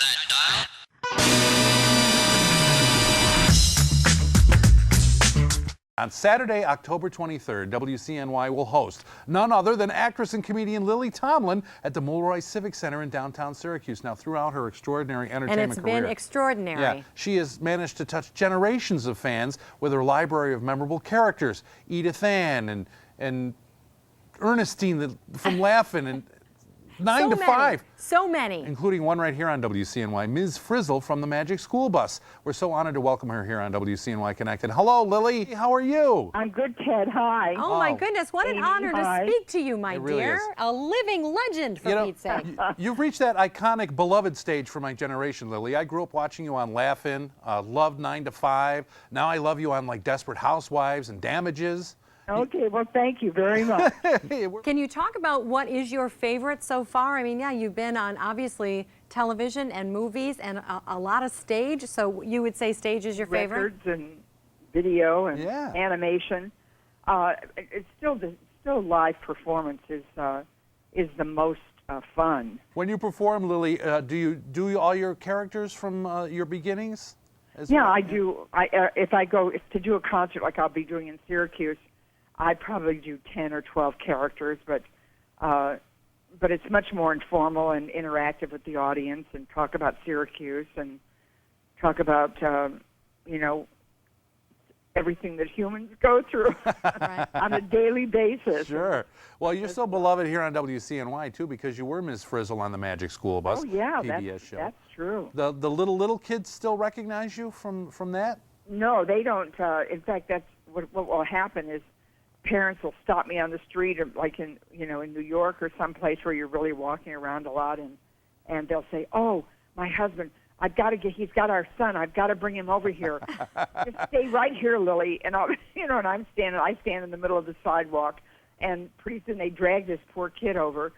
that dial? On Saturday, October 23rd, WCNY will host none other than actress and comedian Lily Tomlin at the Mulroy Civic Center in downtown Syracuse. Now, throughout her extraordinary entertainment career. And it's been extraordinary. Yeah, she has managed to touch generations of fans with her library of memorable characters. Edith Ann and Ernestine from Laugh-In and 9 to 5. So many. Including one right here on WCNY, Ms. Frizzle from the Magic School Bus. We're so honored to welcome her here on WCNY Connected. Hello, Lily. How are you? I'm good, Ted. Hi. Oh, my goodness. What an honor to speak to you, my dear. A living legend, for Pete's sake. You've reached that iconic, beloved stage for my generation, Lily. I grew up watching you on Laugh-In, loved 9 to 5. Now I love you on, like, Desperate Housewives and Damages. Okay, well, thank you very much. Can you talk about what is your favorite so far? I mean, yeah, you've been on, obviously, television and movies and a lot of stage, so you would say stage is your favorite? Records and video and animation. It's still live performance is the most fun. When you perform, Lily, do you do all your characters from your beginnings? Yeah, I do. If I go to do a concert like I'll be doing in Syracuse, I probably do 10 or 12 characters, but it's much more informal and interactive with the audience, and talk about Syracuse and talk about everything that humans go through on a daily basis. Sure. Well, you're so beloved here on WCNY too because you were Ms. Frizzle on the Magic School Bus. Oh yeah, PBS show. That's true. The little kids still recognize you from that? No, they don't. In fact, that's what will happen is parents will stop me on the street, or like in New York or someplace where you're really walking around a lot, and they'll say, "Oh, my husband, he's got our son. I've got to bring him over here. Just stay right here, Lily." And and I stand in the middle of the sidewalk, and pretty soon they drag this poor kid over.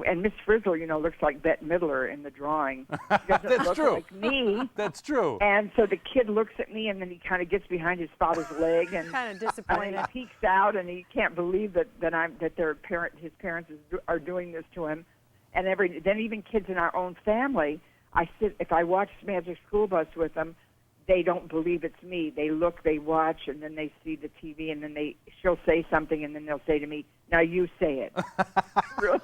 And Miss Frizzle, looks like Bette Midler in the drawing. She doesn't That's look true. like me. That's true. And so the kid looks at me, and then he kind of gets behind his father's leg, and kind of disappointed. And he peeks out, and he can't believe that his parents are doing this to him. And then even kids in our own family, if I watch Magic School Bus with them, they don't believe it's me. They look, they watch, and then they see the TV, and then she'll say something, and then they'll say to me, "Now you say it." real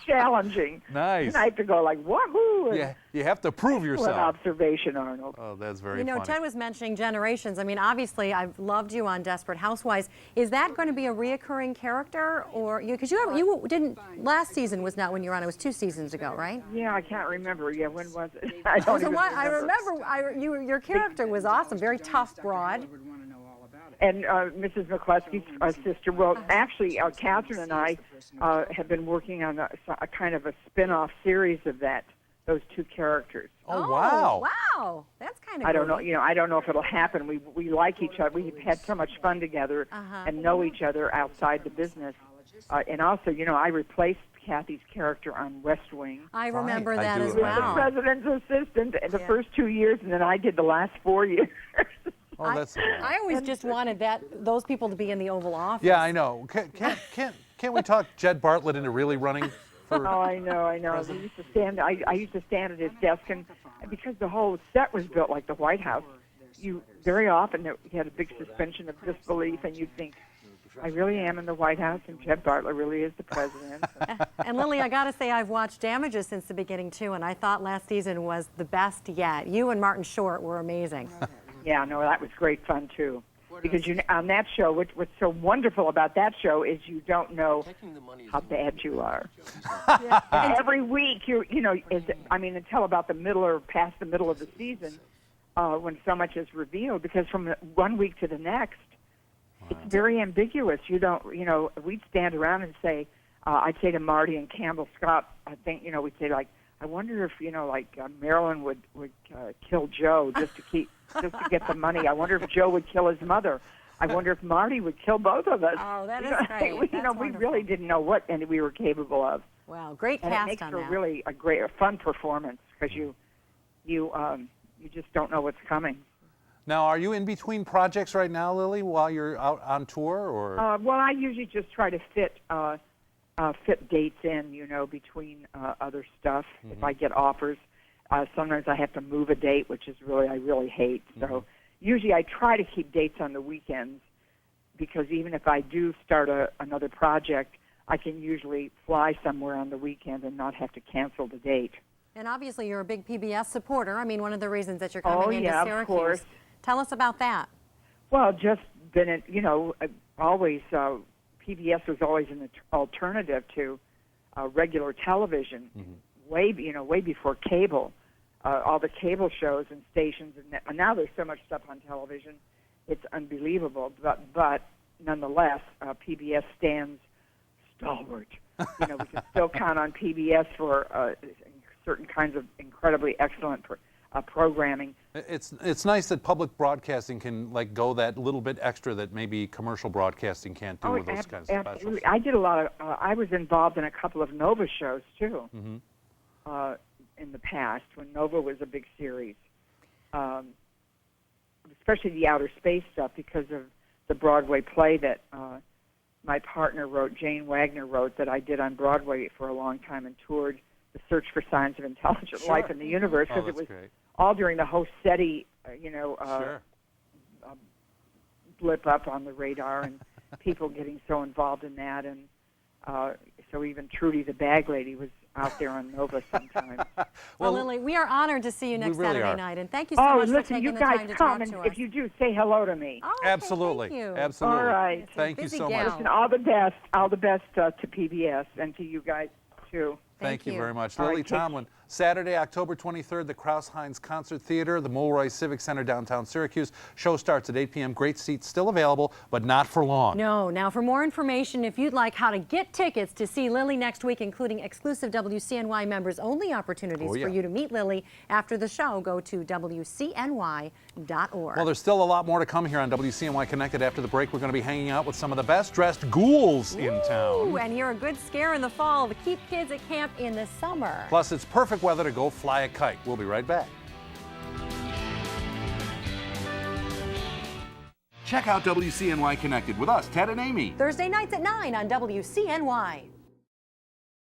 challenging. Nice. And I have to go like, woohoo! Yeah, you have to prove yourself. What observation, Arnold. Oh, that's very funny. Ted was mentioning generations. I mean, obviously, I've loved you on Desperate Housewives. Is that going to be a reoccurring character, or because you didn't? Last season was not when you were on. It was 2 seasons ago, right? Yeah, I can't remember. Yeah, when was it? I don't even remember. I remember. Your character was awesome. Very tough broad. And Mrs. McCluskey's sister. Well, actually, Catherine and I have been working on a kind of a spin-off series of those 2 characters. Oh, wow! Wow, that's kind of. I don't know. I don't know if it'll happen. We like each other. We've had so much fun together and know each other outside the business. And also, I replaced Kathy's character on West Wing. I remember that as The well. president's assistant the first 2 years, and then I did the last 4 years. Oh, I always just wanted those people to be in the Oval Office. Yeah, I know. Can't we talk Jed Bartlett into really running for? Oh, I know. I used to stand. I used to stand at his desk, and because the whole set was built like the White House, you very often you had a big suspension of disbelief, and you'd think, I really am in the White House, and Jed Bartlett really is the president. And Lily, I got to say, I've watched Damages since the beginning too, and I thought last season was the best yet. You and Martin Short were amazing. Yeah, no, that was great fun too. Because on that show, what's so wonderful about that show is you don't know how bad you are. And every week, until about the middle or past the middle of the season, when so much is revealed, because from one week to the next, it's very ambiguous. You don't, we'd stand around and say, I'd say to Marty and Campbell Scott, I think, we'd say like, I wonder if, Marilyn would kill Joe just to get the money. I wonder if Joe would kill his mother. I wonder if Marty would kill both of us. Oh, that is great. We really didn't know what we were capable of. Wow, great and cast it makes on for that. Really a fun performance because you just don't know what's coming. Now, are you in between projects right now, Lily, while you're out on tour, or? Well, I usually just try to fit dates in, between other stuff if I get offers. Sometimes I have to move a date, which is I really hate. So usually I try to keep dates on the weekends, because even if I do start another project, I can usually fly somewhere on the weekend and not have to cancel the date. And obviously you're a big PBS supporter. I mean, one of the reasons that you're coming into yeah, Syracuse. Of course. Tell us about that. Well, just been, always, PBS was always an alternative to regular television, way before cable. All the cable shows and stations, and now there's so much stuff on television, it's unbelievable. But nonetheless, PBS stands stalwart. We can still count on PBS for certain kinds of incredibly excellent programming. It's nice that public broadcasting can go that little bit extra that maybe commercial broadcasting can't do with those kinds of specials. I did a lot of. I was involved in a couple of Nova shows too. In the past, when Nova was a big series, especially the outer space stuff, because of the Broadway play that my partner wrote, Jane Wagner wrote, that I did on Broadway for a long time and toured the Search for Signs of Intelligent Life in the Universe, because it was all during the whole SETI, blip up on the radar, and people getting so involved in that, and so even Trudy the Bag Lady was out there on Nova sometimes. Well, Lily, we are honored to see you next really Saturday are. night, and thank you so much for taking you the guys time to come, talk and to us. if you do, say hello to me. Oh, okay, Absolutely. Thank you. Absolutely. All right. Thank you Busy so gal. much. Listen, all the best to PBS and to you guys too. Thank you very much. All Lily right, Tomlin, Saturday, October 23rd, the Krause-Heinz Concert Theater, the Mulroy Civic Center, downtown Syracuse. Show starts at 8 p.m. Great seats still available, but not for long. No. Now, for more information, if you'd like how to get tickets to see Lily next week, including exclusive WCNY members-only opportunities for you to meet Lily after the show, go to WCNY.org. Well, there's still a lot more to come here on WCNY Connected. After the break, we're going to be hanging out with some of the best-dressed ghouls in town. And hear a good scare in the fall to keep kids at camp in the summer. Plus, it's perfect weather to go fly a kite. We'll be right back. Check out WCNY Connected with us, Ted and Amy. Thursday nights at 9 on WCNY.